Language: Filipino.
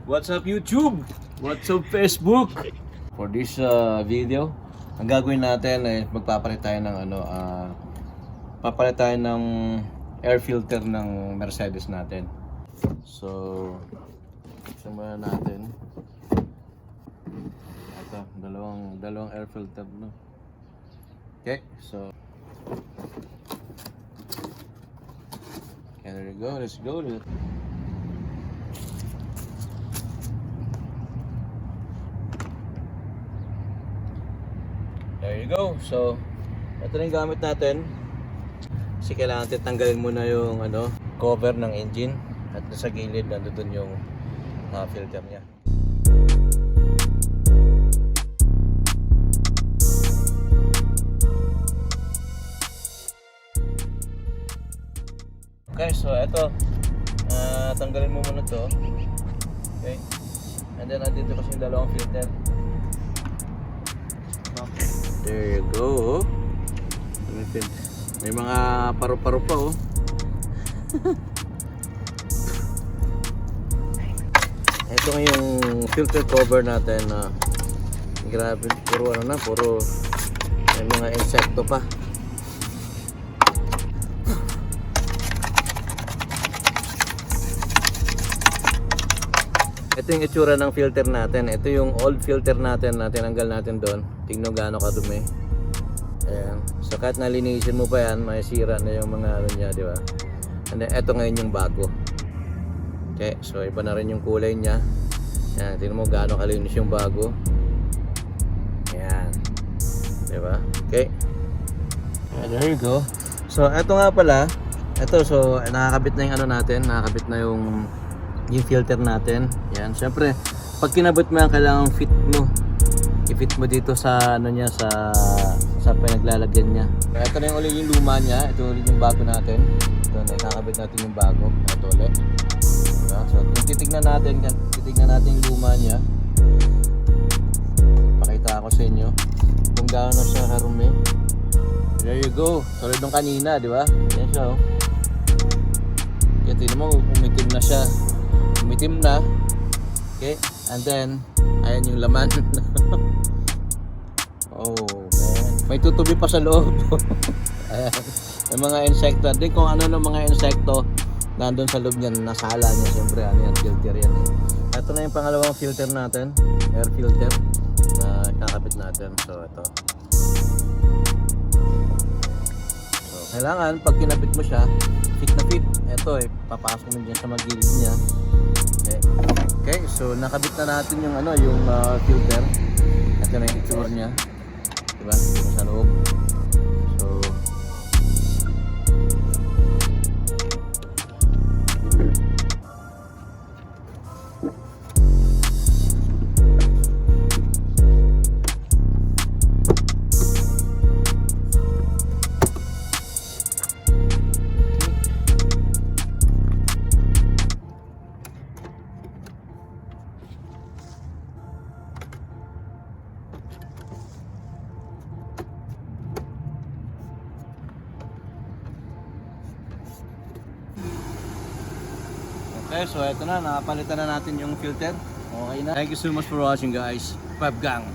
What's up YouTube? What's up Facebook? For this video, ang gagawin natin ay magpapalit tayo ng papalit tayo ng air filter ng Mercedes natin. So, simulan natin. Ito, dalawang air filter, no. Okay, so okay, there you go. Let's go. There you go. So, ito na yung gamit natin. Kasi kailangan natin tanggalin muna yung cover ng engine. At sa gilid, nandun yung filter niya. Okay, so ito. Tanggalin mo muna to. Okay. And then, nandito kasi yung dalawang filter. There you go. May mga paru-paro pa oh. Ito nga yung filter cover natin na grabe, puro puro may mga insekto pa. Ito yung itsura ng filter natin. Ito yung old filter natin na tinanggal natin doon. Tingnan gaano kadumi. Ayan. So kahit nalinisin mo pa yan, may sira na yung mga niya, di ba? And then ito ngayon yung bago. Okay, so iba na rin yung kulay niya. Ayan, tingnan mo gaano kalinis yung bago. Ayan. Di ba? Okay. And there you go. So ito nga pala. Ito, so nakakabit na yung natin. Nakakabit na yung filter natin. Yan, syempre pag kinabot mo yan, kailangan fit mo. I-fit mo dito sa niya, sa pinaglalagyan niya. Ito na yung ulit yung luma niya. Ito ulit yung bago natin. Ito na, ikakabit natin yung bago. Ito ulit. So kung titignan natin yung luma niya, pakita ko sa inyo kung gaano siya karumi. There you go. Tulad nung kanina, di ba? Yan siya oh. Kaya tingnan mo, umitim na siya. Umitim na. Okay, and then ayan yung laman. Oh man, may tutubi pa sa loob. Ayan, yung mga insekto. Hindi kung ano ng mga insekto nandun sa loob niyan, nasala niya siyempre. Yan, filter yan eh. Ito na yung pangalawang filter natin, air filter na kakabit natin. So ito, so kailangan pag kinabit mo siya, fit na fit. Ito eh, papasok mo dyan sa magilid niya. Okay, so nakabit na natin yung yung filter. Ito na yung itsura niya. Diba? Ito sa loob. So okay, so ito na, napalitan na natin yung filter. Okay na. Thank you so much for watching guys. 5 gang.